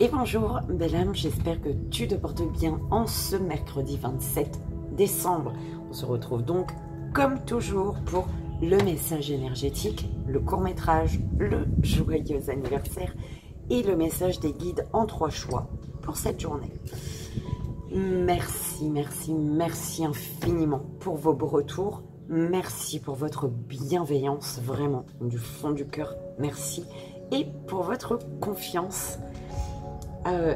Et bonjour belle âme, j'espère que tu te portes bien en ce mercredi 27 décembre. On se retrouve donc comme toujours pour le message énergétique, le court-métrage, le joyeux anniversaire et le message des guides en 3 choix pour cette journée. Merci, merci, merci infiniment pour vos beaux retours. Merci pour votre bienveillance, vraiment, du fond du cœur, merci. Et pour votre confiance.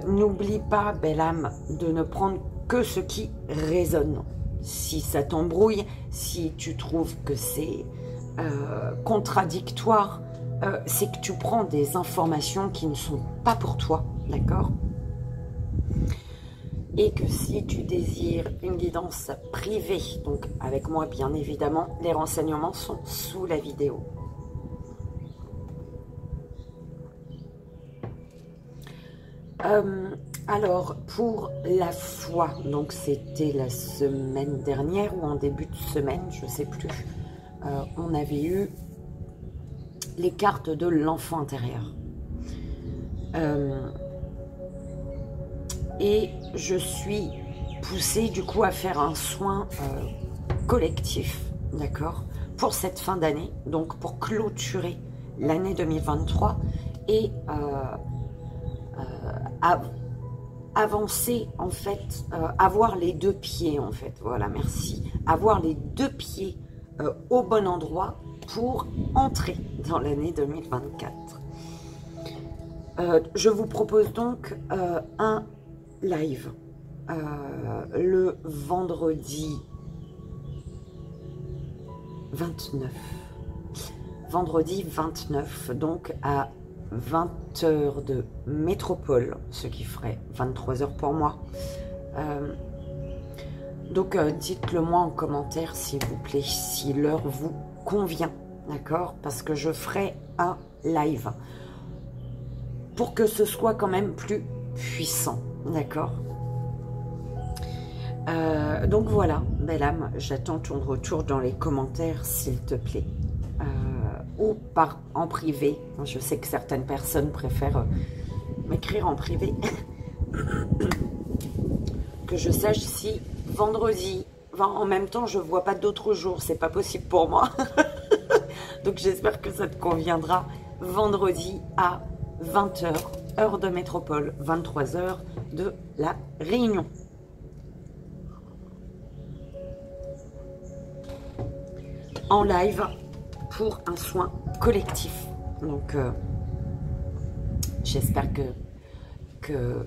N'oublie pas, belle âme, de ne prendre que ce qui résonne. Si ça t'embrouille, si tu trouves que c'est contradictoire, c'est que tu prends des informations qui ne sont pas pour toi, d'accord? Et que si tu désires une guidance privée, donc avec moi bien évidemment, les renseignements sont sous la vidéo. Alors, pour la foi, donc c'était la semaine dernière ou en début de semaine, je ne sais plus, on avait eu les cartes de l'enfant intérieur. Et je suis poussée du coup à faire un soin collectif, d'accord, pour cette fin d'année, donc pour clôturer l'année 2023 et avancer en fait, avoir les 2 pieds en fait, voilà, merci, avoir les 2 pieds au bon endroit pour entrer dans l'année 2024. Je vous propose donc un live le vendredi 29, donc à 20h de métropole, ce qui ferait 23h pour moi. Donc dites-le moi en commentaire s'il vous plaît, si l'heure vous convient, d'accord? Parce que je ferai un live pour que ce soit quand même plus puissant, d'accord? Donc voilà, belle âme, j'attends ton retour dans les commentaires s'il te plaît. Ou en privé. Je sais que certaines personnes préfèrent m'écrire en privé. Que je sache si vendredi, en même temps je vois pas d'autres jours, c'est pas possible pour moi. Donc j'espère que ça te conviendra. Vendredi à 20h, heure de métropole, 23h de la Réunion. En live pour un soin collectif. Donc j'espère que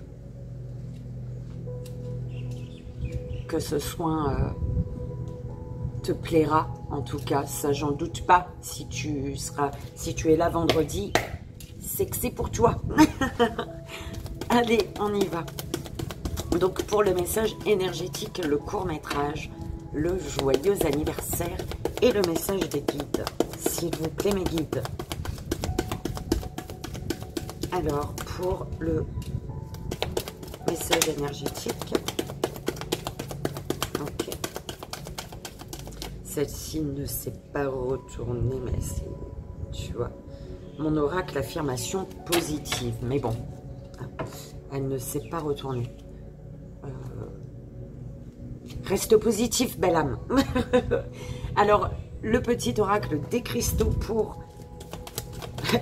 ce soin te plaira. En tout cas, ça j'en doute pas. Si tu es là vendredi, c'est que c'est pour toi. Allez, on y va. Donc pour le message énergétique, le court-métrage, le joyeux anniversaire et le message des guides. S'il vous plaît, mes guides. Alors, pour le message énergétique, ok. Celle-ci ne s'est pas retournée, mais c'est, tu vois, mon oracle affirmation positive. Mais bon, elle ne s'est pas retournée. Reste positif, belle âme. Alors, le petit oracle des cristaux pour...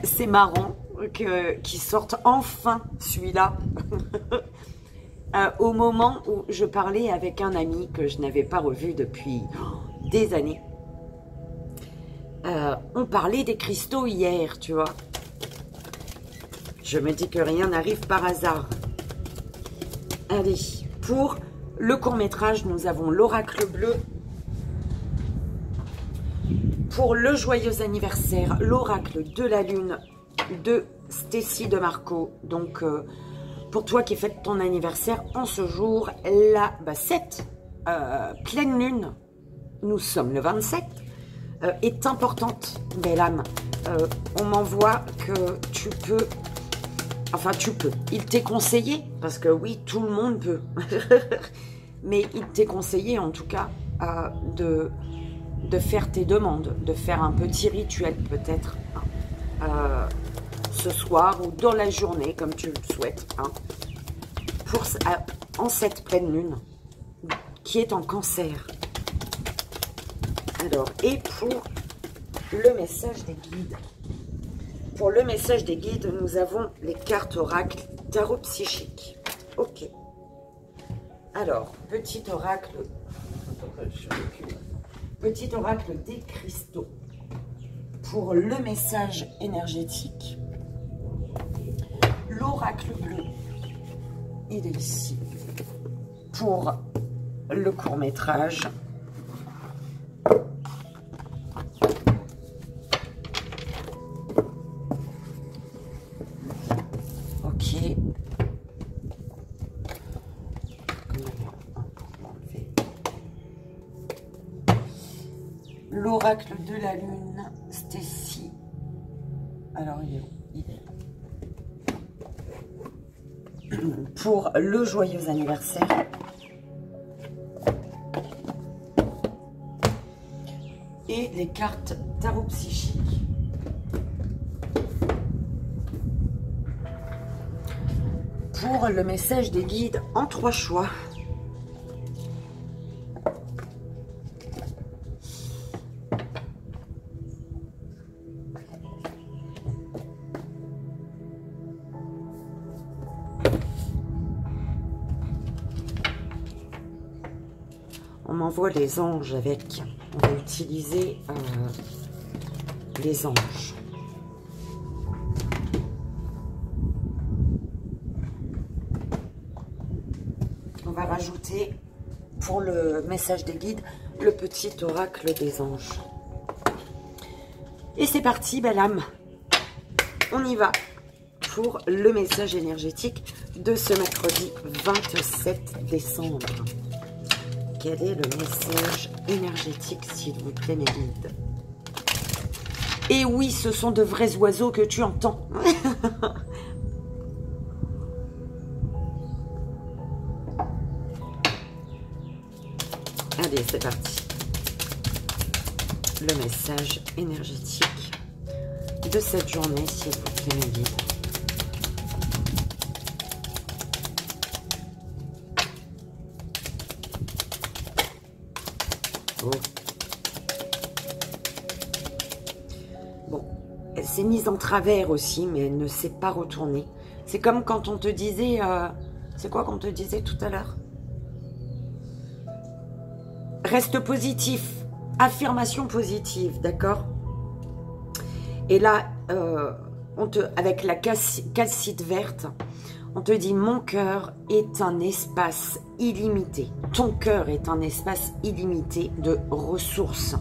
C'est marrant qu'il sorte enfin celui-là. Au moment où je parlais avec un ami que je n'avais pas revu depuis des années. On parlait des cristaux hier, tu vois. Je me dis que rien n'arrive par hasard. Allez, pour le court-métrage, nous avons l'oracle bleu. Pour le joyeux anniversaire, l'oracle de la lune de Stécie de Marco. Donc, pour toi qui fêtes ton anniversaire en ce jour, cette pleine lune, nous sommes le 27, est importante, belle âme. On m'envoie que tu peux... Enfin, tu peux. Il t'est conseillé, parce que oui, tout le monde peut. Mais il t'est conseillé, en tout cas, de faire tes demandes, de faire un petit rituel, peut-être, ce soir ou dans la journée, comme tu le souhaites, hein, en cette pleine lune qui est en Cancer. Alors, et pour le message des guides. Pour le message des guides, nous avons les cartes oracle tarot psychique. Ok. Alors, petit oracle des cristaux. Pour le message énergétique, l'oracle bleu, il est ici. Pour le court-métrage, ok. L'oracle de la lune, Stacy. Alors, il est où? Il est là. Pour le joyeux anniversaire. Et les cartes tarot psychique. Pour le message des guides en 3 choix. On m'envoie les anges avec. On va utiliser les anges. On va rajouter pour le message des guides le petit oracle des anges. Et c'est parti, belle âme. On y va pour le message énergétique de ce mercredi 27 décembre. Quel est le message énergétique, s'il vous plaît, mes guides? Et oui, ce sont de vrais oiseaux que tu entends. Allez, c'est parti. Le message énergétique de cette journée, s'il vous plaît, mes guides. Bon, elle s'est mise en travers aussi, mais elle ne s'est pas retournée. C'est comme quand on te disait... c'est quoi qu'on te disait tout à l'heure? Reste positif. Affirmation positive, d'accord? Et là, avec la calcite verte, on te dit, mon cœur est un espace illimité. Ton cœur est un espace illimité de ressources.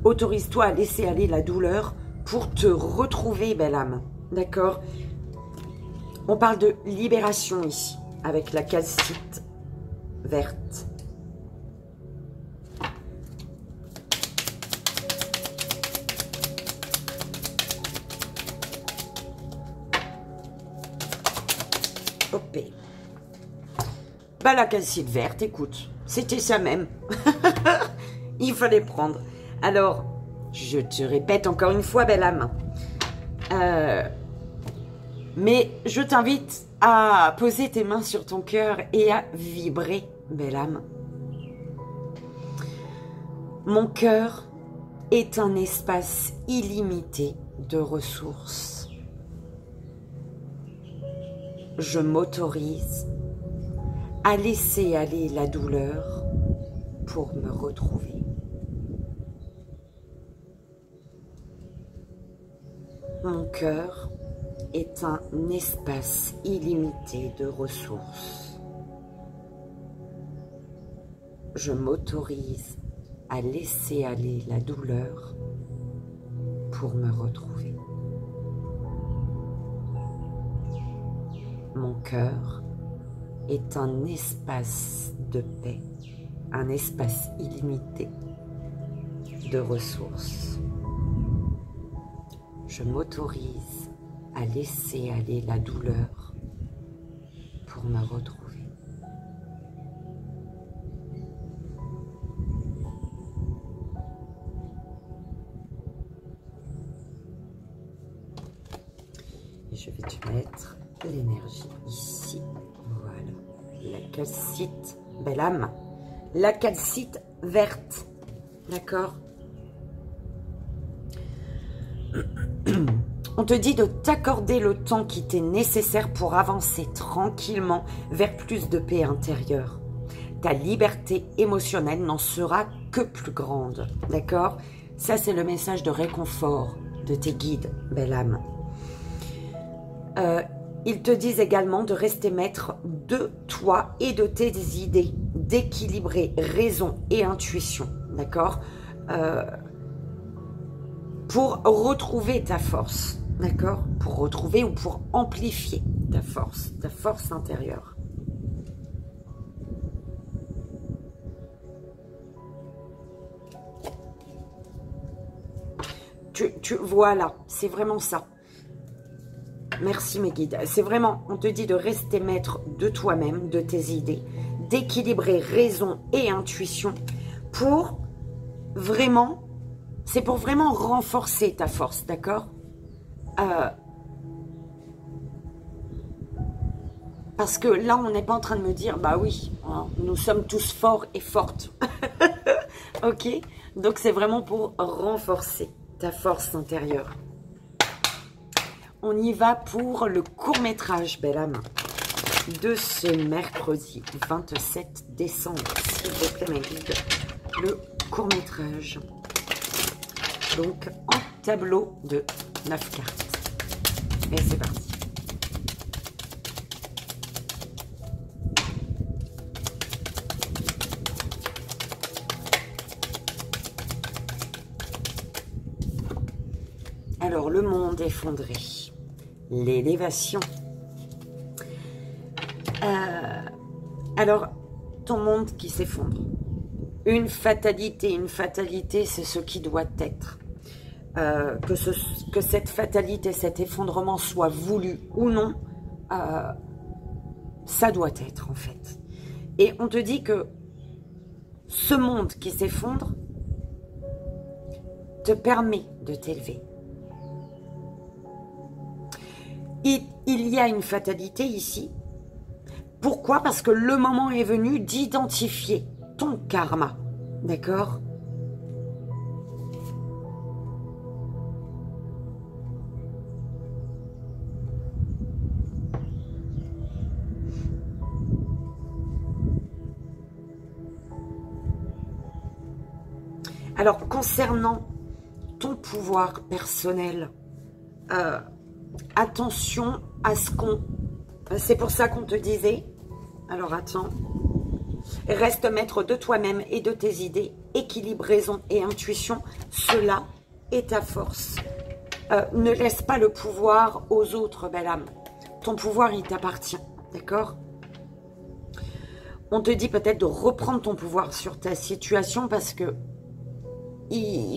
Autorise-toi à laisser aller la douleur pour te retrouver, belle âme. D'accord? On parle de libération ici, avec la calcite verte. Hop. Bah, la calcite verte, écoute, c'était ça même. Il fallait prendre. Alors, je te répète encore une fois, belle âme. Mais je t'invite à poser tes mains sur ton cœur et à vibrer, belle âme. Mon cœur est un espace illimité de ressources. Je m'autorise à laisser aller la douleur pour me retrouver. Mon cœur est un espace illimité de ressources. Je m'autorise à laisser aller la douleur pour me retrouver. Mon cœur est un espace de paix, un espace illimité de ressources. Je m'autorise à laisser aller la douleur pour me retrouver. Et je vais te mettre l'énergie ici. Voilà. La calcite, belle âme. La calcite verte. D'accord? On te dit de t'accorder le temps qui t'est nécessaire pour avancer tranquillement vers plus de paix intérieure. Ta liberté émotionnelle n'en sera que plus grande. D'accord? Ça, c'est le message de réconfort de tes guides, belle âme. Ils te disent également de rester maître de toi et de tes idées, d'équilibrer raison et intuition, d'accord, pour retrouver ta force, d'accord, pour retrouver ou pour amplifier ta force intérieure. Voilà, c'est vraiment ça. Merci mes guides. C'est vraiment, on te dit de rester maître de toi-même, de tes idées, d'équilibrer raison et intuition pour vraiment, c'est pour vraiment renforcer ta force, d'accord? Parce que là, on n'est pas en train de me dire, bah oui, hein, nous sommes tous forts et fortes. Ok? Donc c'est vraiment pour renforcer ta force intérieure. On y va pour le court-métrage, belle âme, de ce mercredi 27 décembre. S'il vous plaît, mes guides, le court-métrage. Donc, en tableau de 9 cartes. Et c'est parti. Alors, le monde effondré. L'élévation. Alors, ton monde qui s'effondre. Une fatalité, c'est ce qui doit être. Que cette fatalité, cet effondrement soit voulu ou non, ça doit être en fait. Et on te dit que ce monde qui s'effondre te permet de t'élever. Il y a une fatalité ici. Pourquoi? Parce que le moment est venu d'identifier ton karma. D'accord? Alors, concernant ton pouvoir personnel, attention à ce qu'on... C'est pour ça qu'on te disait... Alors, attends. Reste maître de toi-même et de tes idées. Équilibre, raison et intuition. Cela est ta force. Ne laisse pas le pouvoir aux autres, belle âme. Ton pouvoir, il t'appartient. D'accord? On te dit peut-être de reprendre ton pouvoir sur ta situation parce que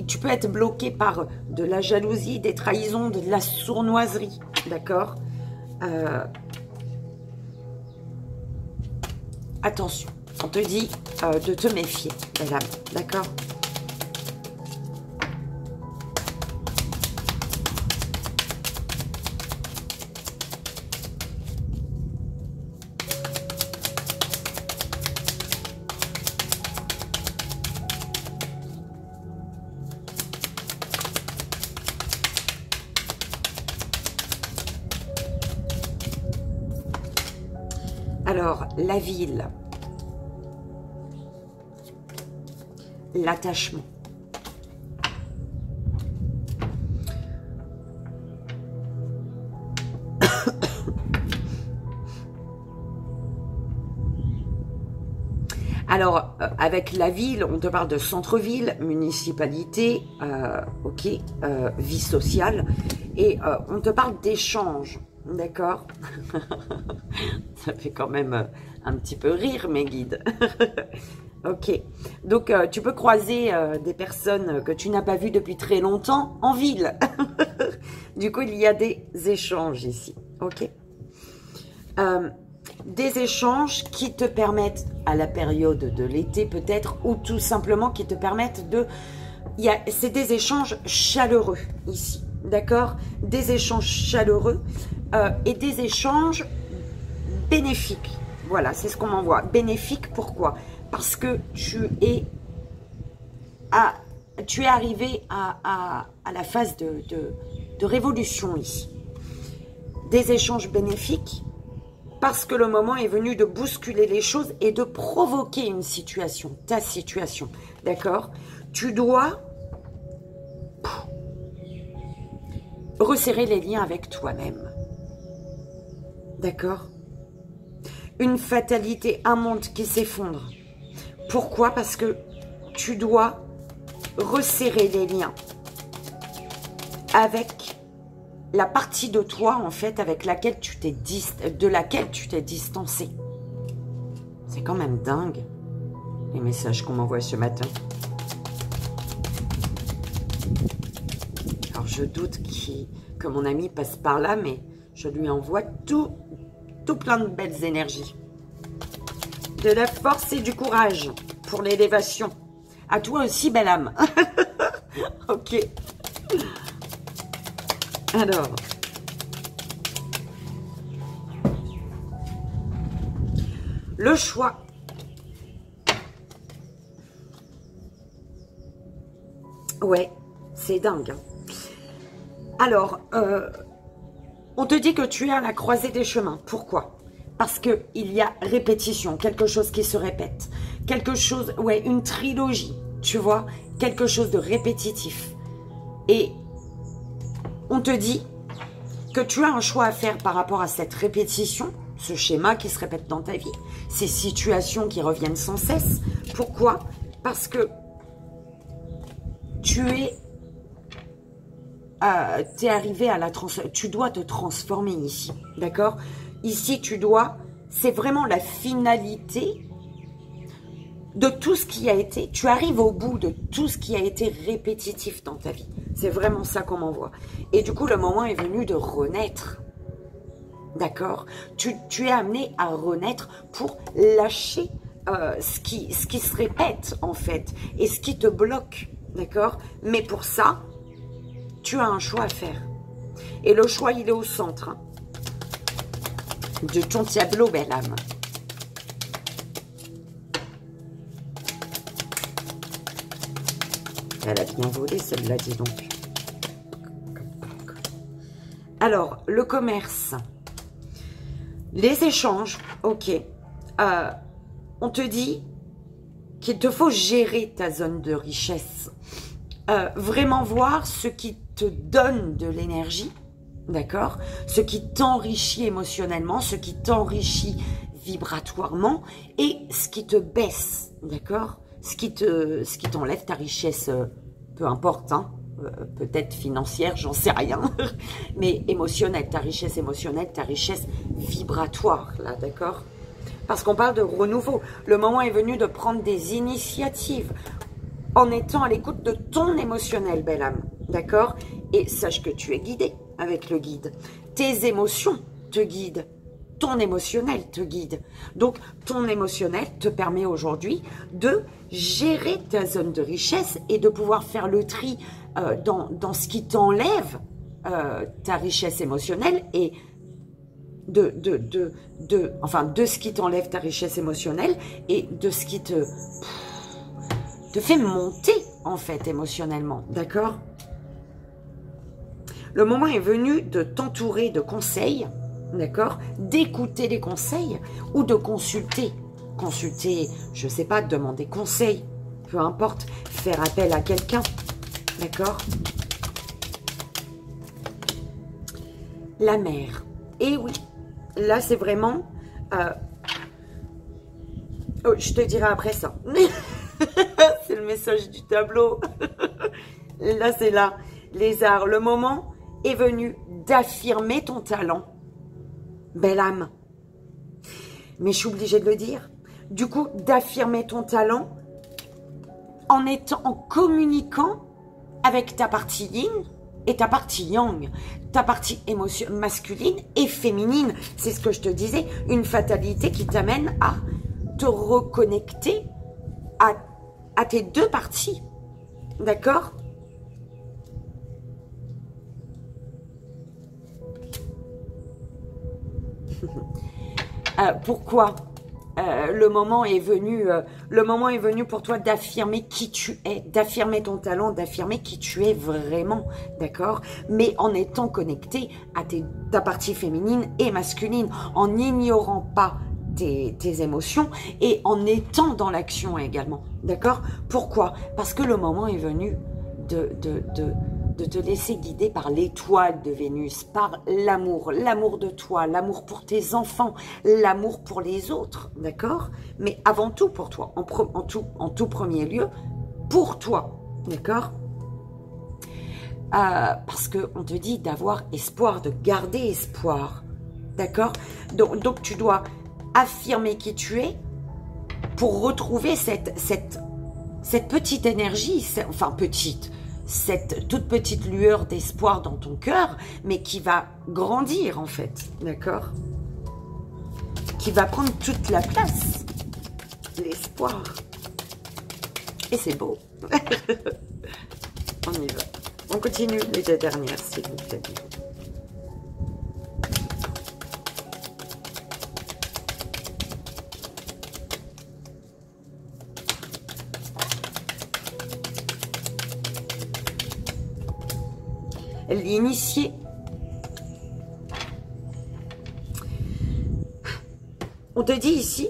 tu peux être bloqué par de la jalousie, des trahisons, de la sournoiserie. D'accord? Attention, on te dit de te méfier, belle âme. D'accord? Alors, la ville, l'attachement, alors, avec la ville, on te parle de centre-ville, municipalité, ok, vie sociale, et on te parle d'échange. D'accord? Ça fait quand même un petit peu rire, mes guides. Ok. Donc, tu peux croiser des personnes que tu n'as pas vues depuis très longtemps en ville. Du coup, il y a des échanges ici. Ok? Des échanges qui te permettent, à la période de l'été peut-être, ou tout simplement qui te permettent de... C'est des échanges chaleureux ici. D'accord? Des échanges chaleureux. et des échanges bénéfiques. Voilà, c'est ce qu'on m'envoie. Bénéfique, pourquoi? Parce que tu es arrivé à la phase de révolution ici. Des échanges bénéfiques, parce que le moment est venu de bousculer les choses et de provoquer une situation, ta situation, d'accord? Tu dois resserrer les liens avec toi-même, d'accord? Une fatalité, un monde qui s'effondre. Pourquoi? Parce que tu dois resserrer les liens avec la partie de toi, en fait, avec laquelle de laquelle tu t'es distancé. C'est quand même dingue, les messages qu'on m'envoie ce matin. Alors, je doute que mon ami passe par là, mais je lui envoie tout plein de belles énergies. De la force et du courage pour l'élévation. À toi aussi, belle âme. Ok. Alors. Le choix. Ouais, c'est dingue. Hein. Alors, on te dit que tu es à la croisée des chemins. Pourquoi? Parce qu'il y a répétition, quelque chose qui se répète. Quelque chose, ouais, une trilogie, tu vois, quelque chose de répétitif. Et on te dit que tu as un choix à faire par rapport à cette répétition, ce schéma qui se répète dans ta vie, ces situations qui reviennent sans cesse. Pourquoi? Parce que tu es arrivé à la transformation. Tu dois te transformer ici, d'accord? Ici, c'est vraiment la finalité de tout ce qui a été, tu arrives au bout de tout ce qui a été répétitif dans ta vie. C'est vraiment ça qu'on m'envoie. Et du coup, le moment est venu de renaître. D'accord? Tu es amené à renaître pour lâcher ce qui se répète, en fait, et ce qui te bloque. D'accord? Mais pour ça, tu as un choix à faire. Et le choix, il est au centre. Hein, de ton tableau, belle âme. Elle a bien volé, celle-là, dis donc. Alors, le commerce. Les échanges, ok. On te dit qu'il te faut gérer ta zone de richesse. Vraiment voir ce qui te donne de l'énergie, d'accord? Ce qui t'enrichit émotionnellement, ce qui t'enrichit vibratoirement et ce qui te baisse, d'accord? Ce qui t'enlève ta richesse, peu importe, hein, peut-être financière, j'en sais rien, mais émotionnelle, ta richesse émotionnelle, ta richesse vibratoire, là, d'accord? Parce qu'on parle de renouveau. Le moment est venu de prendre des initiatives en étant à l'écoute de ton émotionnel, belle âme, d'accord? Et sache que tu es guidé avec le guide. Tes émotions te guident. Ton émotionnel te guide. Donc, ton émotionnel te permet aujourd'hui de gérer ta zone de richesse et de pouvoir faire le tri dans ce qui t'enlève ta richesse émotionnelle et de ce qui t'enlève ta richesse émotionnelle et de ce qui te fait monter, en fait, émotionnellement. D'accord? Le moment est venu de t'entourer de conseils, d'accord? D'écouter les conseils ou de consulter. Consulter, je ne sais pas, demander conseil, peu importe, faire appel à quelqu'un, d'accord? La mer. Et oui, là c'est vraiment... Oh, je te dirai après ça. C'est le message du tableau. Là c'est là. Les arts, le moment est venu d'affirmer ton talent. Belle âme. Mais je suis obligée de le dire. Du coup, d'affirmer ton talent en communiquant avec ta partie yin et ta partie yang, ta partie masculine et féminine. C'est ce que je te disais, une fatalité qui t'amène à te reconnecter à tes deux parties. D'accord ? Pourquoi le moment est venu pour toi d'affirmer qui tu es, d'affirmer ton talent, d'affirmer qui tu es vraiment, d'accord? Mais en étant connecté à ta partie féminine et masculine, en n'ignorant pas tes émotions et en étant dans l'action également, d'accord? Pourquoi? Parce que le moment est venu de te laisser guider par l'étoile de Vénus, par l'amour de toi, l'amour pour tes enfants, l'amour pour les autres, d'accord? Mais avant tout pour toi, en tout premier lieu, pour toi, d'accord? Parce qu'on te dit d'avoir espoir, de garder espoir, d'accord? Donc tu dois affirmer qui tu es pour retrouver cette petite énergie, enfin petite, cette toute petite lueur d'espoir dans ton cœur, mais qui va grandir en fait, d'accord? Qui va prendre toute la place, l'espoir. Et c'est beau. On y va. On continue les deux dernières, s'il vous plaît. L'initié. On te dit ici,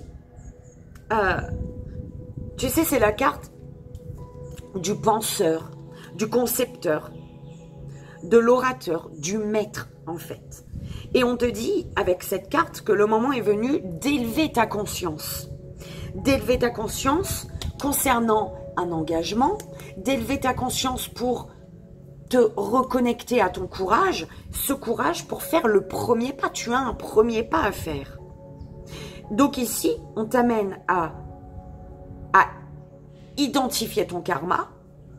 tu sais, c'est la carte du penseur, du concepteur, de l'orateur, du maître, en fait. Et on te dit, avec cette carte, que le moment est venu d'élever ta conscience. D'élever ta conscience concernant un engagement, d'élever ta conscience pour te reconnecter à ton courage, ce courage pour faire le premier pas. Tu as un premier pas à faire. Donc ici, on t'amène à identifier ton karma,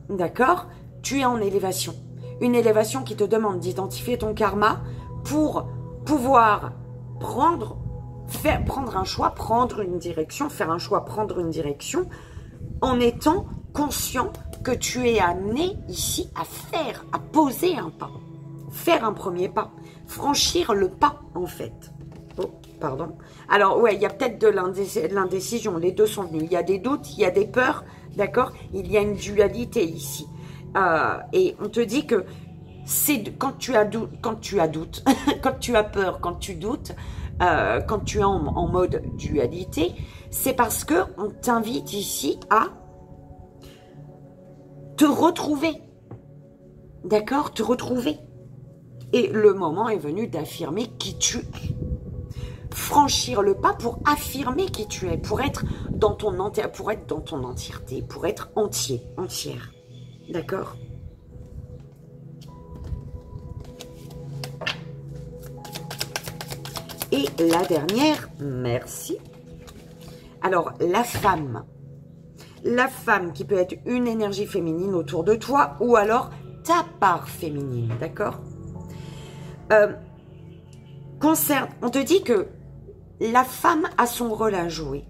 d'accord? Tu es en élévation. Une élévation qui te demande d'identifier ton karma pour pouvoir prendre un choix, prendre une direction, faire un choix, prendre une direction, en étant conscient que tu es amené ici à poser un pas, faire un premier pas, franchir le pas en fait. Oh, pardon. Alors ouais, il y a peut-être de l'indécision, les deux sont venus. Il y a des doutes, il y a des peurs, d'accord? Il y a une dualité ici. Et on te dit que c'est quand tu as doute, quand tu as peur, quand tu doutes, quand tu es en mode dualité, c'est parce que on t'invite ici à te retrouver, d'accord? Te retrouver. Et le moment est venu d'affirmer qui tu es. Franchir le pas pour affirmer qui tu es, pour être dans ton entièreté, pour être entier, entière. D'accord? Et la dernière, merci. Alors, la femme qui peut être une énergie féminine autour de toi ou alors ta part féminine, d'accord? On te dit que la femme a son rôle à jouer,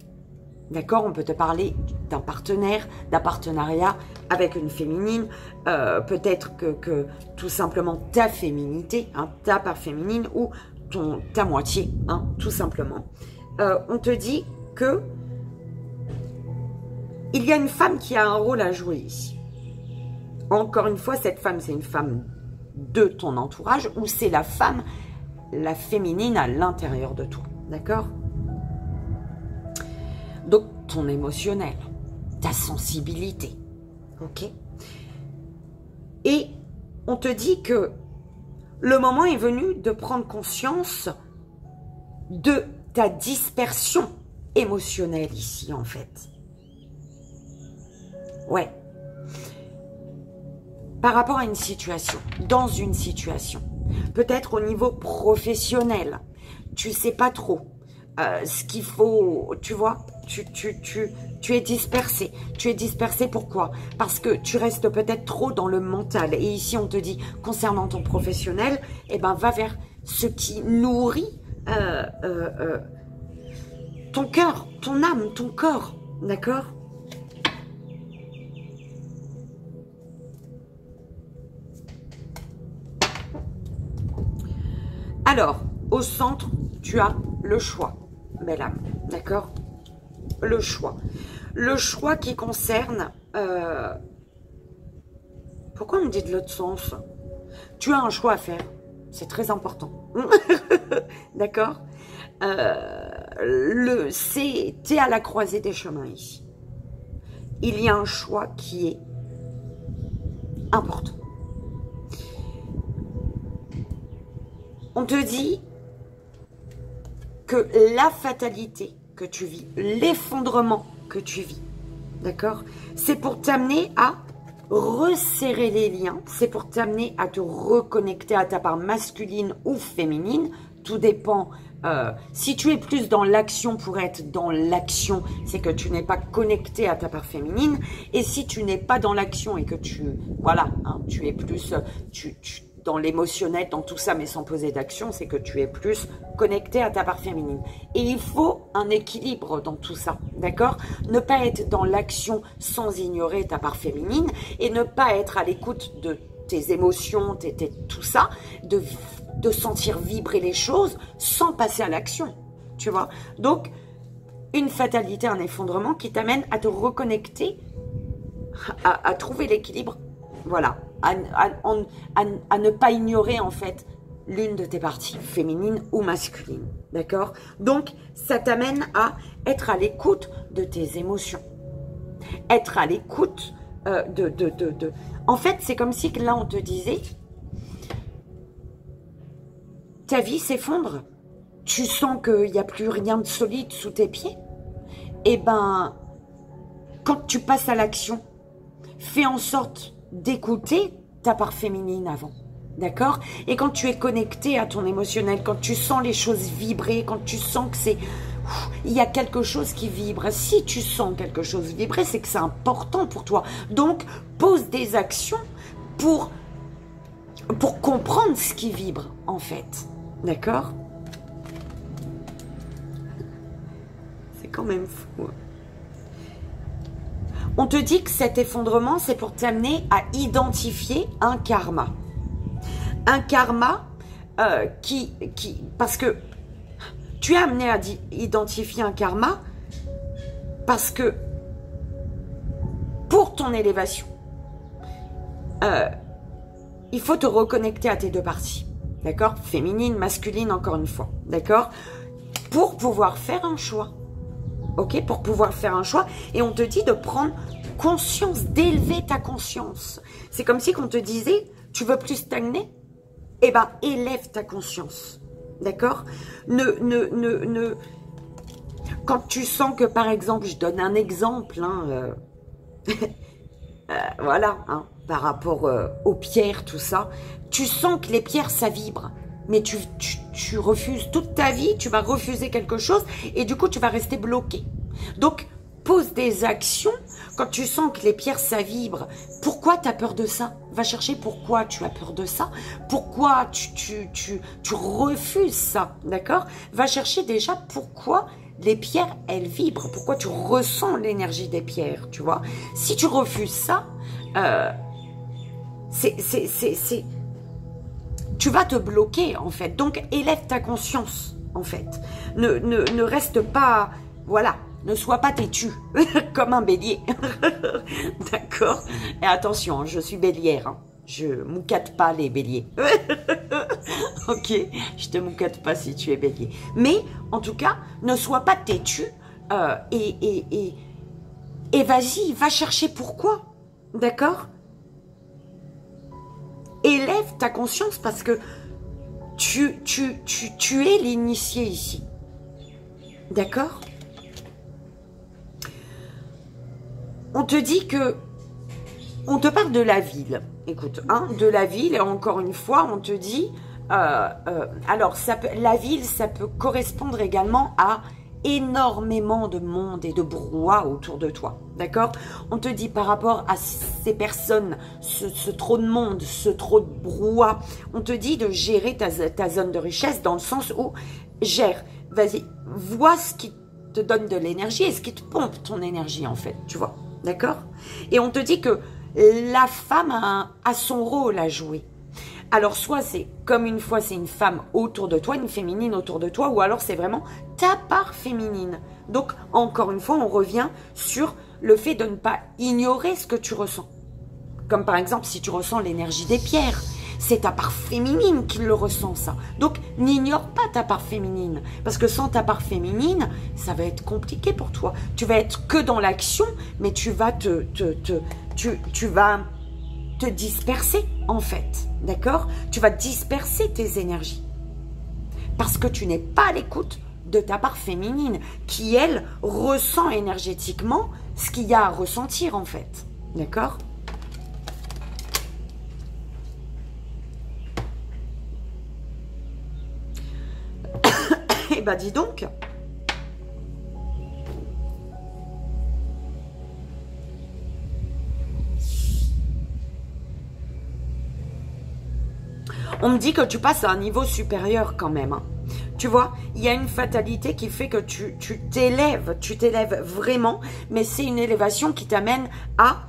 d'accord? On peut te parler d'un partenaire, d'un partenariat avec une féminine, peut-être que tout simplement ta féminité, hein, ta part féminine ou ta moitié, hein, tout simplement. On te dit que il y a une femme qui a un rôle à jouer ici. Encore une fois, cette femme, c'est une femme de ton entourage ou c'est la femme, la féminine à l'intérieur de toi. D'accord? Donc, ton émotionnel, ta sensibilité. Ok? Et on te dit que le moment est venu de prendre conscience de ta dispersion émotionnelle ici, en fait. Ouais. Par rapport à une situation, dans une situation, peut-être au niveau professionnel, tu sais pas trop ce qu'il faut, tu vois, tu es dispersé. Tu es dispersé pourquoi? Parce que tu restes peut-être trop dans le mental. Et ici, on te dit, concernant ton professionnel, eh ben, va vers ce qui nourrit ton cœur, ton âme, ton corps. D'accord? Alors, au centre, tu as le choix. belle âme, d'accord? Le choix. Le choix qui concerne... Pourquoi on me dit de l'autre sens? Tu as un choix à faire. C'est très important. D'accord? T'es à la croisée des chemins ici. Il y a un choix qui est important. On te dit que la fatalité que tu vis, l'effondrement que tu vis, d'accord, c'est pour t'amener à resserrer les liens, c'est pour t'amener à te reconnecter à ta part masculine ou féminine, tout dépend. Si tu es plus dans l'action pour être dans l'action, c'est que tu n'es pas connecté à ta part féminine. Et si tu n'es pas dans l'action et que voilà, hein, tu es plus dans l'émotionnel, dans tout ça, mais sans poser d'action, c'est que tu es plus connecté à ta part féminine. Et il faut un équilibre dans tout ça, d'accord? Ne pas être dans l'action sans ignorer ta part féminine et ne pas être à l'écoute de tes émotions, tout ça, de sentir vibrer les choses sans passer à l'action, tu vois. Donc, une fatalité, un effondrement qui t'amène à te reconnecter, à trouver l'équilibre, voilà, à ne pas ignorer en fait l'une de tes parties, féminine ou masculine, d'accord? Donc, ça t'amène à être à l'écoute de tes émotions, être à l'écoute En fait, c'est comme si là, on te disait, ta vie s'effondre, tu sens qu'il n'y a plus rien de solide sous tes pieds, et ben, quand tu passes à l'action, fais en sorte d'écouter ta part féminine avant, d'accord? Et quand tu es connecté à ton émotionnel, quand tu sens les choses vibrer, quand tu sens que il y a quelque chose qui vibre, si tu sens quelque chose vibrer, c'est que c'est important pour toi. Donc, pose des actions pour comprendre ce qui vibre, en fait, d'accord? C'est quand même fou. On te dit que cet effondrement, c'est pour t'amener à identifier un karma. Un karma parce que tu es amené à identifier un karma parce que pour ton élévation, il faut te reconnecter à tes deux parties. D'accord? Féminine, masculine, encore une fois. D'accord? Pour pouvoir faire un choix. Ok, pour pouvoir faire un choix. Et on te dit de prendre conscience, d'élever ta conscience. C'est comme si on te disait, tu veux plus stagner? Eh ben, élève ta conscience. D'accord? Quand tu sens que, par exemple, je donne un exemple, hein, voilà, hein, par rapport aux pierres, tout ça, tu sens que les pierres, ça vibre. Mais tu refuses toute ta vie, tu vas refuser quelque chose et du coup, tu vas rester bloqué. Donc, pose des actions quand tu sens que les pierres, ça vibre. Pourquoi tu as peur de ça? Va chercher pourquoi tu as peur de ça. Pourquoi tu refuses ça, d'accord? Va chercher déjà pourquoi les pierres, elles vibrent. Pourquoi tu ressens l'énergie des pierres, tu vois? Si tu refuses ça, tu vas te bloquer, en fait. Donc, élève ta conscience, en fait. Ne reste pas... Voilà, ne sois pas têtu, comme un bélier. D'accord? Et attention, hein, je suis bélière. Hein. Je moucate pas les béliers. Ok? Je te moucate pas si tu es bélier. Mais, en tout cas, ne sois pas têtu et vas-y, va chercher pourquoi. D'accord? Élève ta conscience parce que tu es l'initié ici. D'accord? On te dit que... On te parle de la ville. Écoute, hein, de la ville, et encore une fois, on te dit... alors, la ville, ça peut correspondre également à énormément de monde et de brouhaha autour de toi. D'accord? On te dit par rapport à ces personnes, ce trop de monde, ce trop de brouhaha, on te dit de gérer ta zone de richesse dans le sens où gère, vas-y, vois ce qui te donne de l'énergie et ce qui te pompe ton énergie en fait, tu vois? D'accord? Et on te dit que la femme a son rôle à jouer. Alors, soit c'est comme une fois, c'est une femme autour de toi, une féminine autour de toi, ou alors c'est vraiment ta part féminine. Donc, encore une fois, on revient sur le fait de ne pas ignorer ce que tu ressens. Comme par exemple, si tu ressens l'énergie des pierres, c'est ta part féminine qui le ressent, ça. Donc, n'ignore pas ta part féminine. Parce que sans ta part féminine, ça va être compliqué pour toi. Tu vas être que dans l'action, mais tu vas tu vas te disperser, en fait. D'accord? Tu vas disperser tes énergies. Parce que tu n'es pas à l'écoute de ta part féminine, qui, elle, ressent énergétiquement ce qu'il y a à ressentir, en fait. D'accord? Eh ben, dis donc. On me dit que tu passes à un niveau supérieur quand même. Hein. Tu vois, il y a une fatalité qui fait que tu t'élèves vraiment, mais c'est une élévation qui t'amène à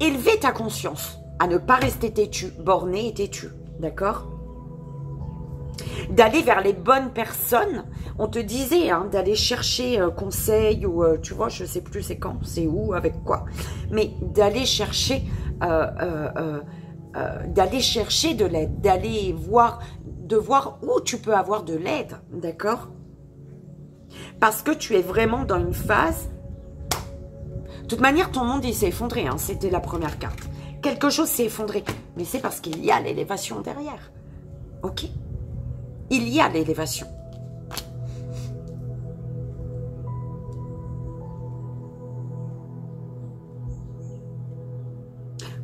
élever ta conscience, à ne pas rester têtu, borné et têtu, d'accord? D'aller vers les bonnes personnes. On te disait hein, d'aller chercher conseil ou tu vois, je sais plus c'est quand, c'est où, avec quoi. Mais d'aller chercher de l'aide, d'aller voir, de voir où tu peux avoir de l'aide, d'accord? Parce que tu es vraiment dans une phase. De toute manière, ton monde il s'est effondré, hein, c'était la première carte. Quelque chose s'est effondré, mais c'est parce qu'il y a l'élévation derrière. Ok? Il y a l'élévation.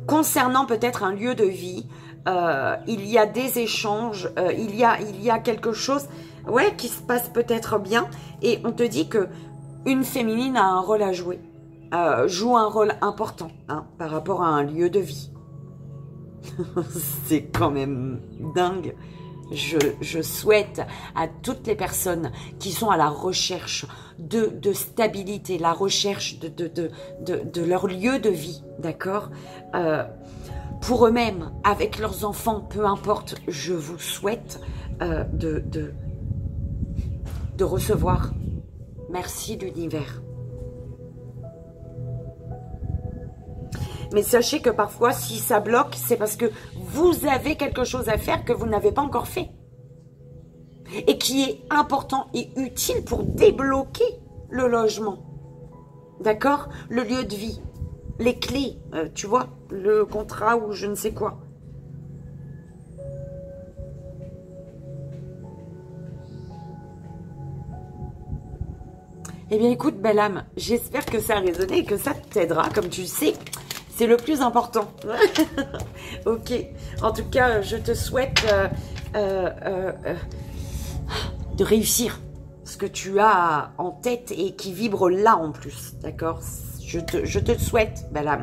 Concernant peut-être un lieu de vie, il y a des échanges, il y a quelque chose ouais, qui se passe peut-être bien. Et on te dit que une féminine a un rôle à jouer, joue un rôle important hein, par rapport à un lieu de vie. C'est quand même dingue. Je souhaite à toutes les personnes qui sont à la recherche de stabilité, la recherche de leur lieu de vie, d'accord, pour eux-mêmes, avec leurs enfants, peu importe, je vous souhaite de recevoir. Merci l'univers. Mais sachez que parfois, si ça bloque, c'est parce que vous avez quelque chose à faire que vous n'avez pas encore fait. Et qui est important et utile pour débloquer le logement. D'accord? Le lieu de vie. Les clés, tu vois, le contrat ou je ne sais quoi. Eh bien, écoute, belle âme, j'espère que ça a résonné et que ça t'aidera, comme tu sais. C'est le plus important. Ok. En tout cas, je te souhaite de réussir ce que tu as en tête et qui vibre là en plus. D'accord? Je te le souhaite, belle âme.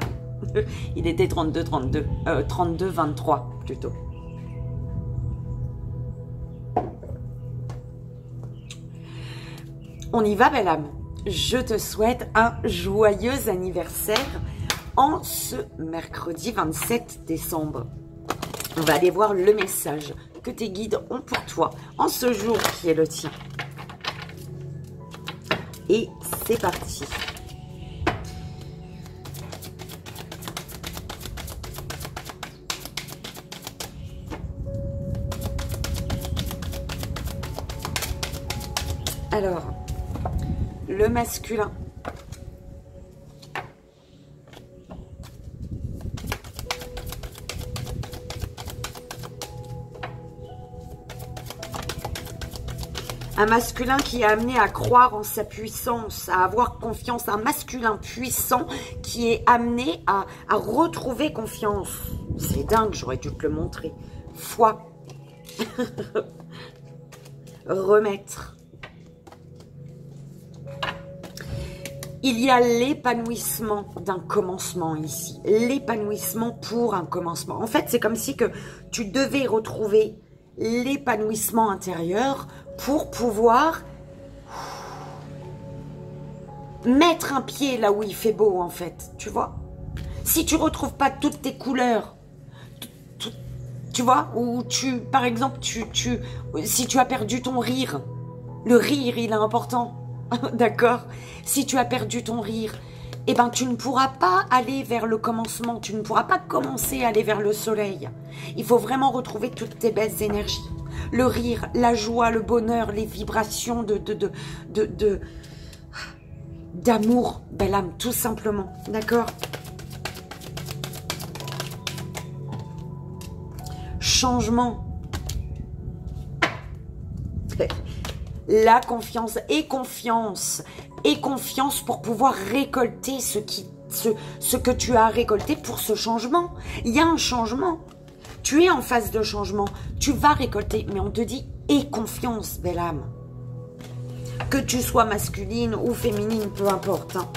Il était 32-23 plutôt. On y va, belle âme. Je te souhaite un joyeux anniversaire en ce mercredi 27 décembre. On va aller voir le message que tes guides ont pour toi en ce jour qui est le tien. Et c'est parti. Alors, le masculin. Un masculin qui est amené à croire en sa puissance, à avoir confiance. Un masculin puissant qui est amené à retrouver confiance. C'est dingue, j'aurais dû te le montrer. Foi. Remettre. Il y a l'épanouissement d'un commencement ici. L'épanouissement pour un commencement. En fait, c'est comme si que tu devais retrouver l'épanouissement intérieur pour pouvoir mettre un pied là où il fait beau, en fait. Tu vois? Si tu ne retrouves pas toutes tes couleurs, Tu vois, ou par exemple, si tu as perdu ton rire, le rire, il est important, d'accord? Si tu as perdu ton rire, eh ben, tu ne pourras pas aller vers le commencement, tu ne pourras pas commencer à aller vers le soleil. Il faut vraiment retrouver toutes tes belles énergies. Le rire, la joie, le bonheur, les vibrations d'amour, belle âme, tout simplement, d'accord? Changement. La confiance et confiance. Et confiance pour pouvoir récolter ce que tu as récolté pour ce changement. Il y a un changement. Tu es en phase de changement. Tu vas récolter. Mais on te dit, aie confiance, belle âme. Que tu sois masculine ou féminine, peu importe. Hein.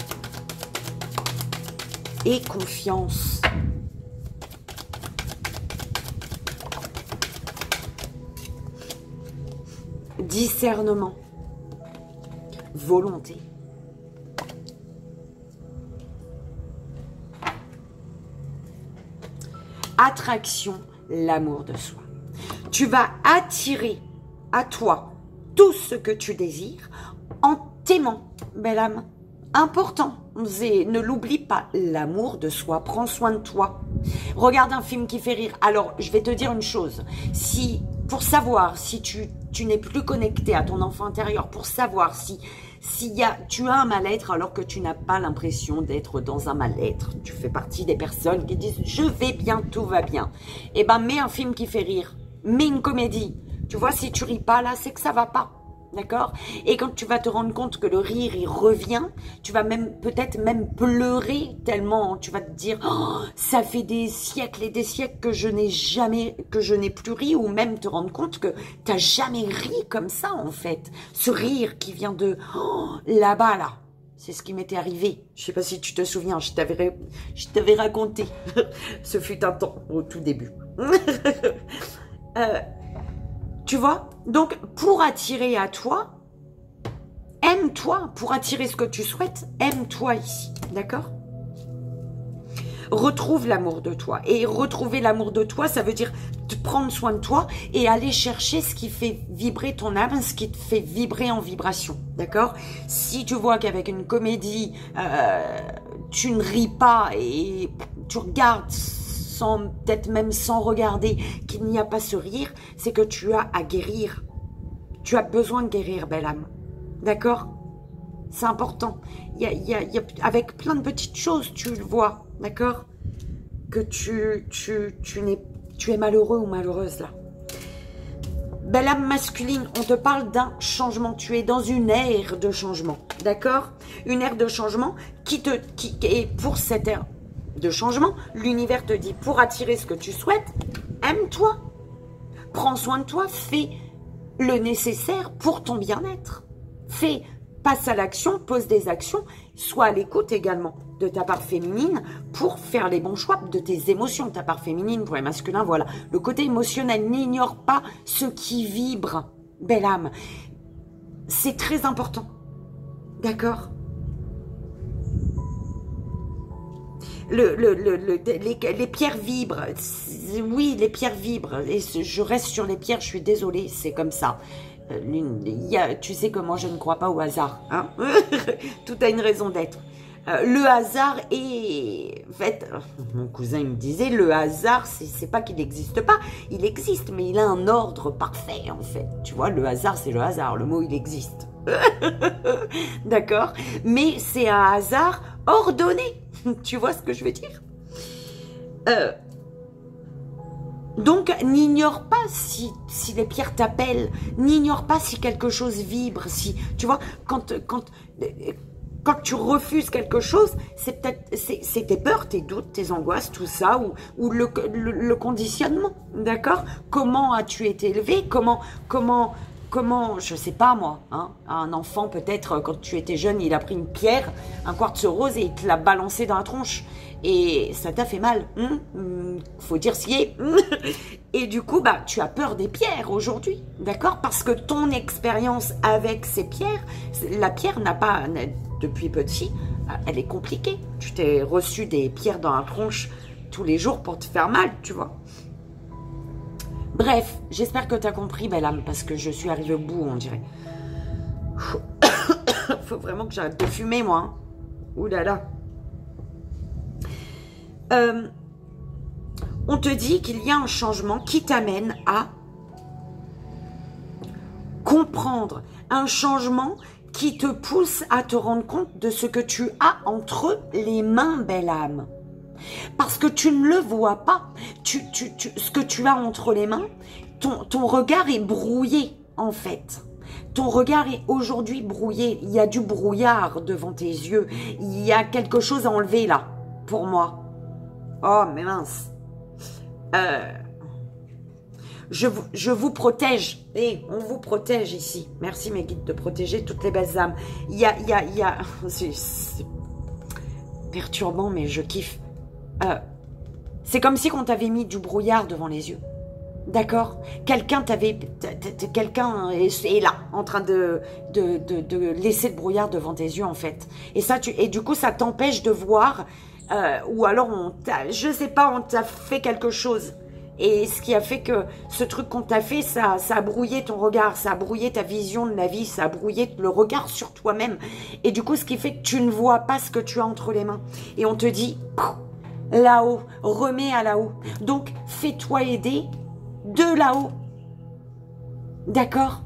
Aie confiance. Discernement. Volonté. Attraction, l'amour de soi. Tu vas attirer à toi tout ce que tu désires en t'aimant, belle âme. Important, ne l'oublie pas, l'amour de soi, prends soin de toi. Regarde un film qui fait rire. Alors, je vais te dire une chose, pour savoir si tu n'es plus connecté à ton enfant intérieur, pour savoir si tu as un mal-être alors que tu n'as pas l'impression d'être dans un mal-être, tu fais partie des personnes qui disent « je vais bien, tout va bien ». Eh ben, mets un film qui fait rire, mets une comédie. Tu vois, si tu ris pas là, c'est que ça va pas. D'accord? Et quand tu vas te rendre compte que le rire, il revient, tu vas peut-être même pleurer tellement tu vas te dire oh, ça fait des siècles et des siècles que je n'ai plus ri, ou même te rendre compte que tu n'as jamais ri comme ça en fait. Ce rire qui vient de là-bas là. C'est ce qui m'était arrivé. Je sais pas si tu te souviens, je t'avais raconté. Ce fut un temps au tout début. Tu vois? Donc, pour attirer à toi, aime-toi. Pour attirer ce que tu souhaites, aime-toi ici. D'accord? Retrouve l'amour de toi. Et retrouver l'amour de toi, ça veut dire te prendre soin de toi et aller chercher ce qui fait vibrer ton âme, ce qui te fait vibrer en vibration. D'accord? Si tu vois qu'avec une comédie, tu ne ris pas et tu regardes peut-être même sans regarder, qu'il n'y a pas ce rire, c'est que tu as à guérir. Tu as besoin de guérir, belle âme. D'accord? C'est important. Avec plein de petites choses, tu le vois. D'accord? Que tu es malheureux ou malheureuse là. Belle âme masculine, on te parle d'un changement. Tu es dans une ère de changement. D'accord? Une ère de changement qui est pour cette ère de changement, l'univers te dit, pour attirer ce que tu souhaites, aime-toi, prends soin de toi, fais le nécessaire pour ton bien-être. Passe à l'action, pose des actions, sois à l'écoute également de ta part féminine pour faire les bons choix de tes émotions. Ta part féminine pour les masculins, voilà. Le côté émotionnel, n'ignore pas ce qui vibre, belle âme. C'est très important, d'accord ? Les pierres vibrent. Oui, les pierres vibrent. Et je reste sur les pierres, je suis désolée, c'est comme ça. Tu sais comment je ne crois pas au hasard. Hein. Tout a une raison d'être. Le hasard est... En fait, mon cousin il me disait, le hasard, c'est pas qu'il n'existe pas. Il existe, mais il a un ordre parfait, en fait. Tu vois, le hasard, c'est le hasard. Le mot, il existe. D'accord? Mais c'est un hasard ordonné. Tu vois ce que je veux dire? Donc, n'ignore pas si les pierres t'appellent. N'ignore pas si quelque chose vibre. Si, tu vois, quand tu refuses quelque chose, c'est peut-être c'est tes peurs, tes doutes, tes angoisses, tout ça, ou le conditionnement. D'accord? Comment as-tu été élevé? Comment, je sais pas moi, hein, un enfant peut-être quand tu étais jeune, il a pris une pierre, un quartz rose et il te l'a balancé dans la tronche et ça t'a fait mal. Faut dire ce qui est. Et du coup, bah, tu as peur des pierres aujourd'hui, d'accord? Parce que ton expérience avec ces pierres, la pierre n'a pas, depuis petit, elle est compliquée. Tu t'es reçu des pierres dans la tronche tous les jours pour te faire mal, tu vois. Bref, j'espère que tu as compris, belle âme, parce que je suis arrivée au bout, on dirait. Faut vraiment que j'arrête de fumer, moi. Hein. Ouh là là. On te dit qu'il y a un changement qui t'amène à comprendre. Un changement qui te pousse à te rendre compte de ce que tu as entre les mains, belle âme. Parce que tu ne le vois pas. Ce que tu as entre les mains, ton regard est brouillé, en fait. Ton regard est aujourd'hui brouillé. Il y a du brouillard devant tes yeux. Il y a quelque chose à enlever, là, pour moi. Oh, mais mince. Je vous protège. Et on vous protège ici. Merci, mes guides, de protéger toutes les belles âmes. Il y a... C'est perturbant, mais je kiffe. C'est comme si on t'avait mis du brouillard devant les yeux. D'accord? Quelqu'un est là, en train de laisser le brouillard devant tes yeux, en fait. Et du coup, ça t'empêche de voir, ou alors, je sais pas, on t'a fait quelque chose. Et ce qui a fait que ce truc qu'on t'a fait, ça a brouillé ton regard, ça a brouillé ta vision de la vie, ça a brouillé le regard sur toi-même. Et du coup, ce qui fait que tu ne vois pas ce que tu as entre les mains. Et on te dit, là-haut, remets à là-haut. Donc, fais-toi aider de là-haut. D'accord?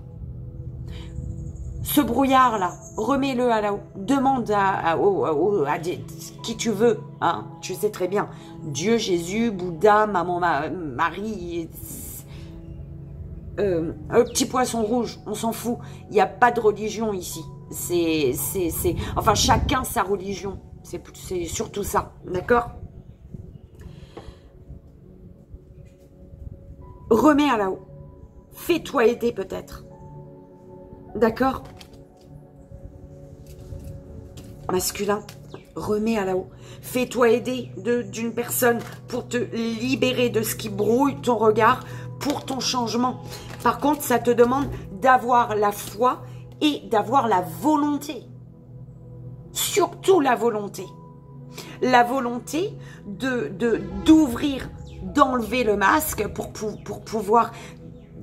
Ce brouillard-là, remets-le à là-haut. Demande à qui tu veux. Hein? Tu sais très bien. Dieu, Jésus, Bouddha, maman, Marie, un petit poisson rouge, on s'en fout. Il n'y a pas de religion ici. Enfin, chacun sa religion. C'est surtout ça. D'accord? Remets à là-haut. Fais-toi aider peut-être. D'accord? Masculin, remets à là-haut. Fais-toi aider d'une personne pour te libérer de ce qui brouille ton regard pour ton changement. Par contre, ça te demande d'avoir la foi et d'avoir la volonté. Surtout la volonté. La volonté d'ouvrir, d'enlever le masque pour pouvoir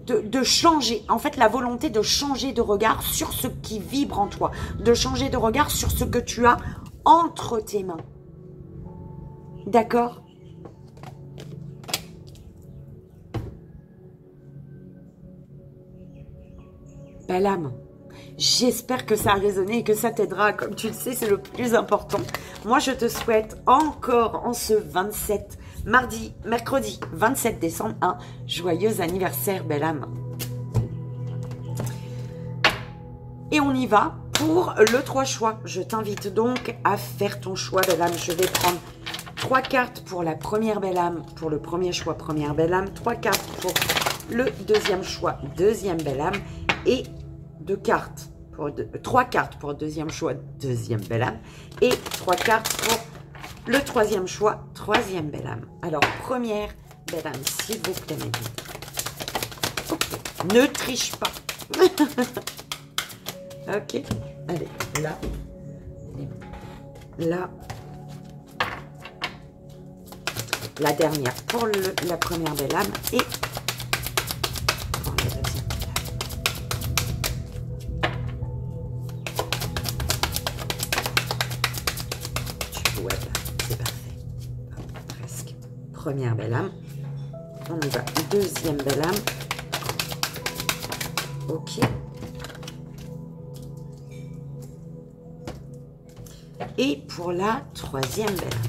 de changer, en fait la volonté de changer de regard sur ce qui vibre en toi, de changer de regard sur ce que tu as entre tes mains. D'accord? Belle âme, j'espère que ça a résonné et que ça t'aidera. Comme tu le sais, c'est le plus important. Moi, je te souhaite encore en ce 27 mercredi 27 décembre, un joyeux anniversaire, belle âme. Et on y va pour le 3 choix. Je t'invite donc à faire ton choix, belle âme. Je vais prendre 3 cartes pour la première belle âme, pour le premier choix, première belle âme. 3 cartes pour le deuxième choix, deuxième belle âme. Et 3 cartes pour le deuxième choix, deuxième belle âme. Et 3 cartes pour le troisième choix, troisième belle âme. Alors, première belle âme, s'il vous plaît, mes amis. Okay. Ne triche pas. Ok. Allez, là. Là. La dernière pour la première belle âme et pour la deuxième belle âme. Ouais, c'est parfait. Presque. Première belle âme. On y va. Deuxième belle âme. Ok. Et pour la troisième belle âme.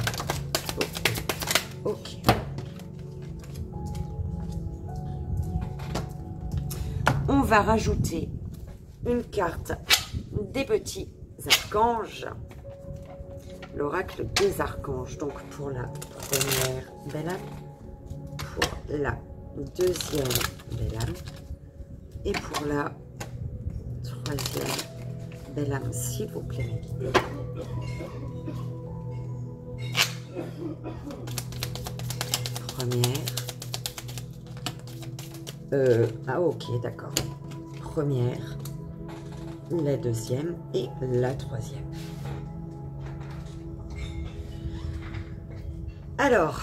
Ok. On va rajouter une carte des petits archanges. L'oracle des archanges. Donc pour la première belle âme, pour la deuxième belle âme et pour la troisième belle âme, s'il vous plaît. Première. Ah ok, d'accord. Première, la deuxième et la troisième. Alors,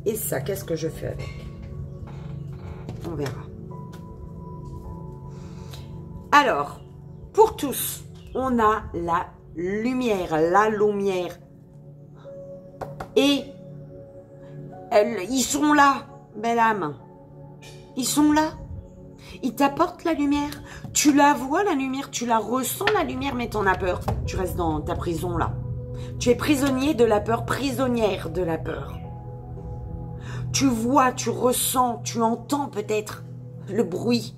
et ça, qu'est-ce que je fais avec? On verra. Alors, pour tous, on a la lumière, la lumière. Et ils sont là, belle âme. Ils sont là. Ils t'apportent la lumière. Tu la vois, la lumière. Tu la ressens, la lumière, mais t'en as peur. Tu restes dans ta prison, là. Tu es prisonnier de la peur, prisonnière de la peur. Tu vois, tu ressens, tu entends peut-être le bruit.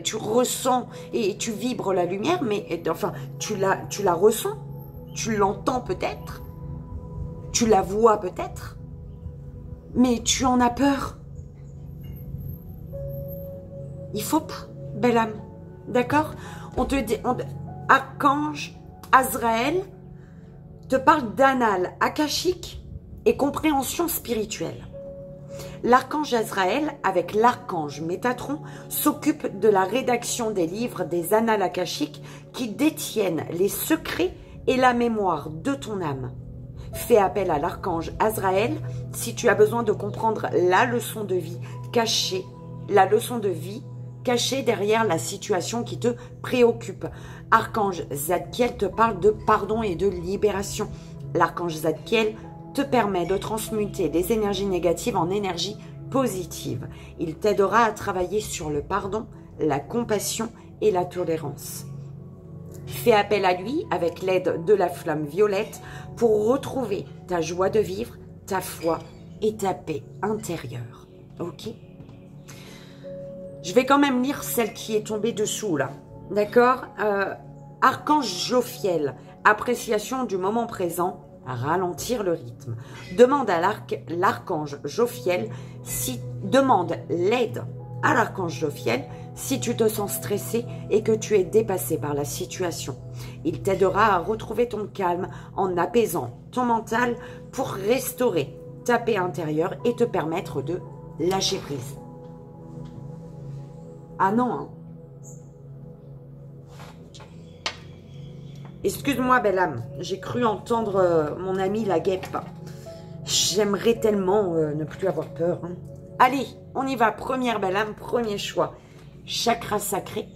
Tu ressens et tu vibres la lumière, mais enfin, tu la ressens. Tu l'entends peut-être. Tu la vois peut-être. Mais tu en as peur. Il faut pas, belle âme. D'accord? On te dit, Archange Azraël te parle d'anal akashique et compréhension spirituelle. L'archange Azraël, avec l'archange Métatron, s'occupe de la rédaction des livres des annales akashiques qui détiennent les secrets et la mémoire de ton âme. Fais appel à l'archange Azraël si tu as besoin de comprendre la leçon de vie cachée, derrière la situation qui te préoccupe. Archange Zadkiel te parle de pardon et de libération. L'archange Zadkiel te permet de transmuter les énergies négatives en énergie positive. Il t'aidera à travailler sur le pardon, la compassion et la tolérance. Fais appel à lui avec l'aide de la flamme violette pour retrouver ta joie de vivre, ta foi et ta paix intérieure. Ok? Je vais quand même lire celle qui est tombée dessous là. D'accord? Archange Jophiel, appréciation du moment présent, ralentir le rythme. Demande à l'archange Jophiel demande l'aide à l'archange Jophiel si tu te sens stressé et que tu es dépassé par la situation. Il t'aidera à retrouver ton calme en apaisant ton mental pour restaurer ta paix intérieure et te permettre de lâcher prise. Ah non, hein. Excuse-moi, belle âme, j'ai cru entendre mon ami la guêpe. J'aimerais tellement ne plus avoir peur. Hein. Allez, on y va. Première belle âme, premier choix. Chakra sacré.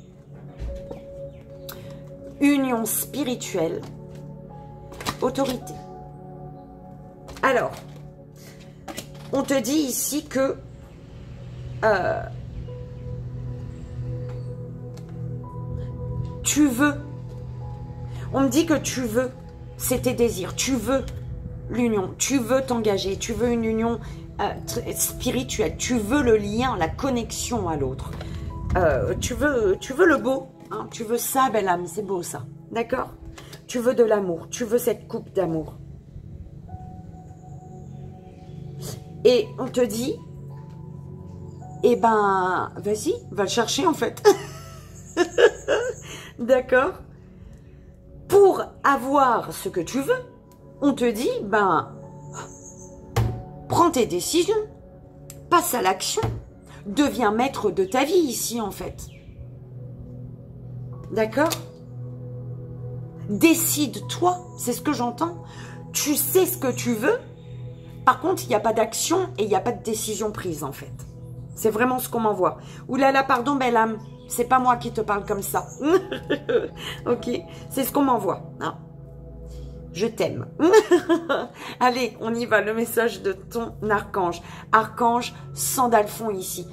Union spirituelle. Autorité. Alors, on te dit ici que tu veux. On me dit que tu veux, c'est tes désirs, tu veux l'union, tu veux t'engager, tu veux une union spirituelle, tu veux le lien, la connexion à l'autre. Tu veux le beau, hein, tu veux ça, belle âme, c'est beau ça, d'accord? Tu veux de l'amour, tu veux cette coupe d'amour. Et on te dit, eh ben, vas-y, va le chercher en fait. D'accord? Pour avoir ce que tu veux, on te dit, ben, prends tes décisions, passe à l'action, deviens maître de ta vie ici en fait. D'accord? Décide-toi, c'est ce que j'entends. Tu sais ce que tu veux, par contre, il n'y a pas d'action et il n'y a pas de décision prise en fait. C'est vraiment ce qu'on m'envoie. Ouh là là, pardon, belle âme. C'est pas moi qui te parle comme ça. Ok, c'est ce qu'on m'envoie. Hein. Je t'aime. Allez, on y va. Le message de ton archange. Archange Sandalphon ici.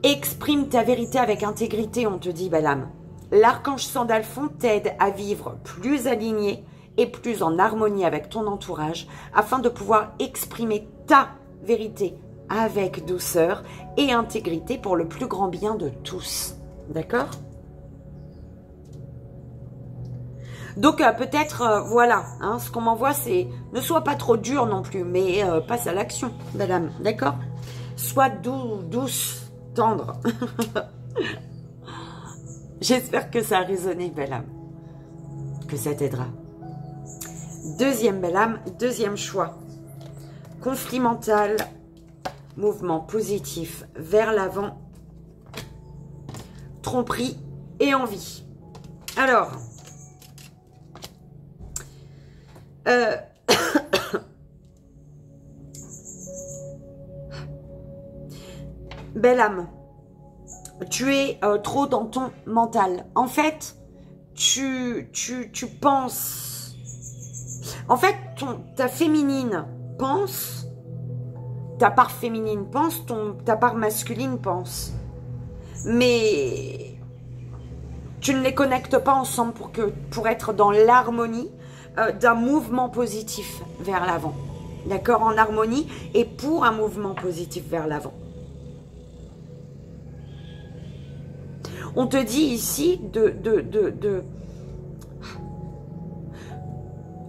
Exprime ta vérité avec intégrité, on te dit, belle âme. L'archange Sandalphon t'aide à vivre plus aligné et plus en harmonie avec ton entourage afin de pouvoir exprimer ta vérité avec douceur et intégrité pour le plus grand bien de tous. D'accord? Donc peut-être, voilà, hein, ce qu'on m'envoie c'est, ne sois pas trop dur non plus, mais passe à l'action, madame, d'accord? Sois douce, tendre. J'espère que ça a résonné, belle âme, que ça t'aidera. Deuxième belle âme, deuxième choix. Conflit mental, mouvement positif vers l'avant, tromperie et envie. Alors, belle âme, tu es trop dans ton mental. En fait, tu penses... En fait, ta féminine pense, ta part féminine pense, ta part masculine pense. Mais tu ne les connectes pas ensemble pour être dans l'harmonie d'un mouvement positif vers l'avant. D'accord? En harmonie et pour un mouvement positif vers l'avant. On te dit ici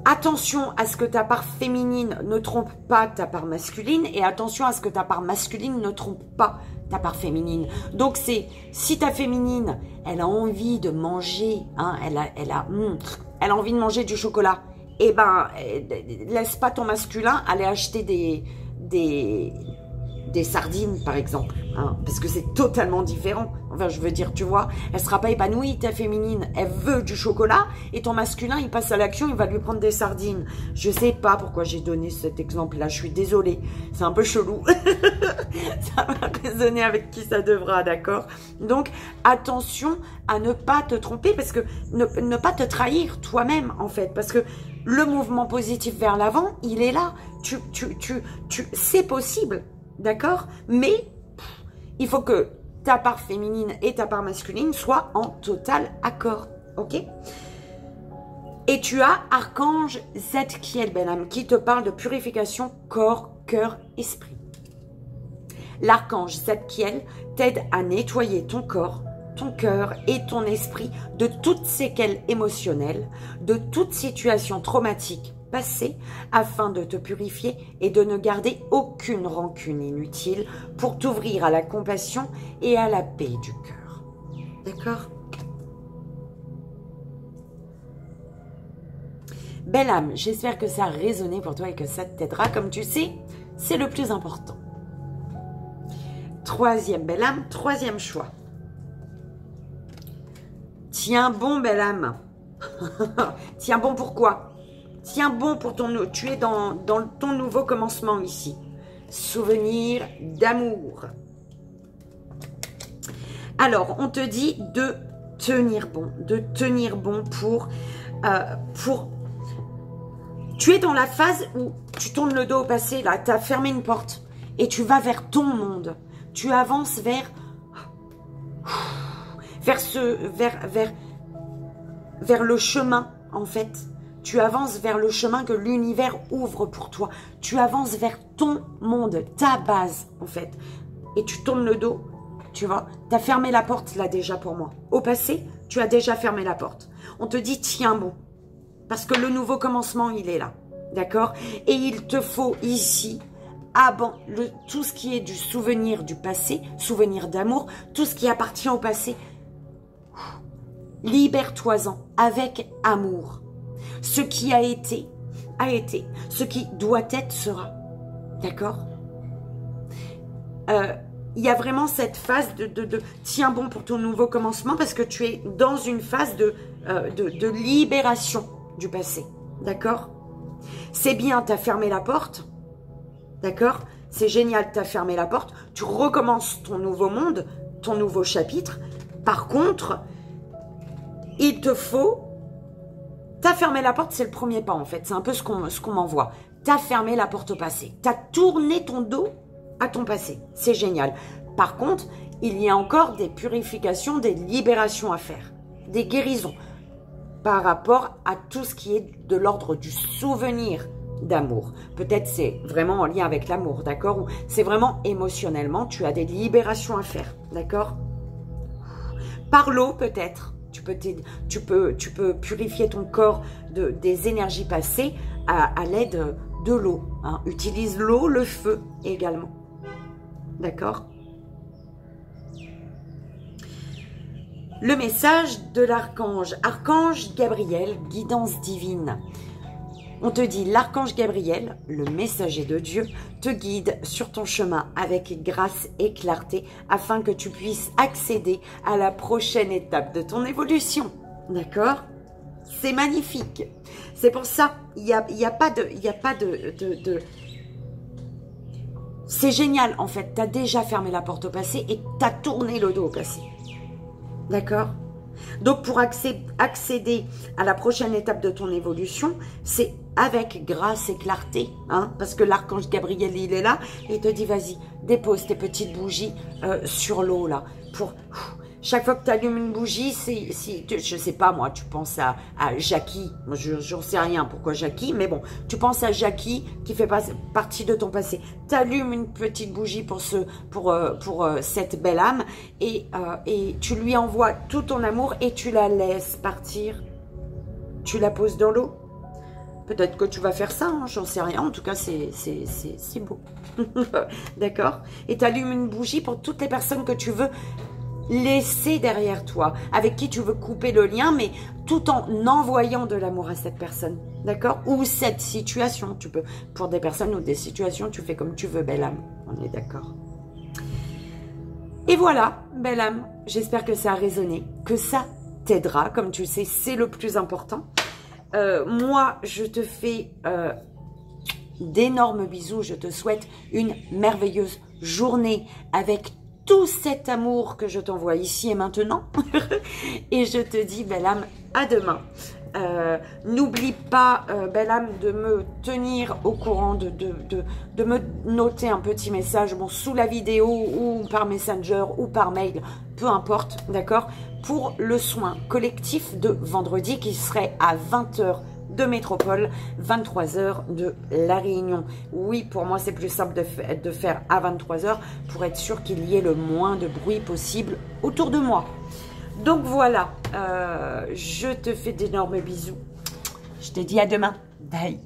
attention à ce que ta part féminine ne trompe pas ta part masculine et attention à ce que ta part masculine ne trompe pas ta part féminine. Donc c'est, si ta féminine, elle a envie de manger, hein, elle a envie de manger du chocolat, eh ben, laisse pas ton masculin aller acheter des sardines, par exemple, hein, parce que c'est totalement différent. Enfin, je veux dire, tu vois, elle sera pas épanouie, ta féminine, elle veut du chocolat, et ton masculin, il passe à l'action, il va lui prendre des sardines. Je sais pas pourquoi j'ai donné cet exemple-là, je suis désolée, c'est un peu chelou. Ça va résonner avec qui ça devra, d'accord? Donc, attention à ne pas te tromper, parce que ne pas te trahir toi-même, en fait, parce que le mouvement positif vers l'avant, il est là. C'est possible. D'accord? Mais il faut que ta part féminine et ta part masculine soient en total accord. Ok? Et tu as Archange Zadkiel, belle âme, qui te parle de purification corps, cœur, esprit. L'archange Zadkiel t'aide à nettoyer ton corps, ton cœur et ton esprit de toutes séquelles émotionnelles, de toute situation traumatique passée, afin de te purifier et de ne garder aucune rancune inutile pour t'ouvrir à la compassion et à la paix du cœur. D'accord? Belle âme, j'espère que ça a résonné pour toi et que ça t'aidera. Comme tu sais, c'est le plus important. Troisième belle âme, troisième choix. Tiens bon, belle âme. Tiens bon, pourquoi? Tiens bon pour tu es dans ton nouveau commencement ici. Souvenir d'amour. Alors, on te dit de tenir bon pour tu es dans la phase où tu tournes le dos au passé, là, tu as fermé une porte et tu vas vers ton monde. Tu avances vers le chemin, en fait. Tu avances vers le chemin que l'univers ouvre pour toi. Tu avances vers ton monde, ta base, en fait. Et tu tournes le dos, tu vois. Tu as fermé la porte, là, déjà, pour moi. Au passé, tu as déjà fermé la porte. On te dit, tiens bon. Parce que le nouveau commencement, il est là. D'accord? Et il te faut ici, tout ce qui est du souvenir du passé, souvenir d'amour, tout ce qui appartient au passé, libère-toi-en avec amour. Ce qui a été, a été. Ce qui doit être, sera. D'accord? Il y a vraiment cette phase de tiens bon pour ton nouveau commencement parce que tu es dans une phase de libération du passé. D'accord? C'est bien, tu as fermé la porte. D'accord? C'est génial, tu as fermé la porte. Tu recommences ton nouveau monde, ton nouveau chapitre. Par contre, il te faut... Tu as fermé la porte, c'est le premier pas en fait. C'est un peu ce qu'on m'envoie. Tu as fermé la porte au passé. Tu as tourné ton dos à ton passé. C'est génial. Par contre, il y a encore des purifications, des libérations à faire. Des guérisons. Par rapport à tout ce qui est de l'ordre du souvenir d'amour. Peut-être c'est vraiment en lien avec l'amour, d'accord? Ou c'est vraiment émotionnellement, tu as des libérations à faire, d'accord? Par l'eau peut-être. Tu peux purifier ton corps des énergies passées à l'aide de l'eau. Hein. Utilise l'eau, le feu également. D'accord? Le message de l'archange. Archange Gabriel, guidance divine. On te dit, l'archange Gabriel, le messager de Dieu, te guide sur ton chemin avec grâce et clarté afin que tu puisses accéder à la prochaine étape de ton évolution. D'accord? C'est magnifique. C'est pour ça, il y a pas de C'est génial, en fait. Tu as déjà fermé la porte au passé et tu as tourné le dos au passé. D'accord? Donc, pour accéder à la prochaine étape de ton évolution, c'est avec grâce et clarté. Hein, parce que l'archange Gabriel, il est là et il te dit, vas-y, dépose tes petites bougies sur l'eau, là. Chaque fois que tu allumes une bougie, je sais pas moi, tu penses à Jackie. Moi, j'en sais rien pourquoi Jackie, mais bon, tu penses à Jackie qui fait partie de ton passé. Tu allumes une petite bougie pour cette belle âme et tu lui envoies tout ton amour et tu la laisses partir. Tu la poses dans l'eau. Peut-être que tu vas faire ça, hein, j'en sais rien. En tout cas, c'est beau. D'accord? Et tu allumes une bougie pour toutes les personnes que tu veux laisser derrière toi, avec qui tu veux couper le lien, mais tout en envoyant de l'amour à cette personne, d'accord? Ou cette situation, tu peux, pour des personnes ou des situations, tu fais comme tu veux, belle âme, on est d'accord? Et voilà, belle âme, j'espère que ça a résonné, que ça t'aidera, comme tu sais, c'est le plus important. Moi, je te fais d'énormes bisous, je te souhaite une merveilleuse journée avec tout cet amour que je t'envoie ici et maintenant. Et je te dis, belle âme, à demain. N'oublie pas, belle âme, de me tenir au courant, de me noter un petit message, bon, sous la vidéo ou par Messenger ou par mail, peu importe, d'accord, pour le soin collectif de vendredi qui serait à 20 h de Métropole, 23 h de La Réunion. Oui, pour moi, c'est plus simple de faire à 23 h pour être sûr qu'il y ait le moins de bruit possible autour de moi. Donc voilà, je te fais d'énormes bisous. Je te dis à demain. Bye.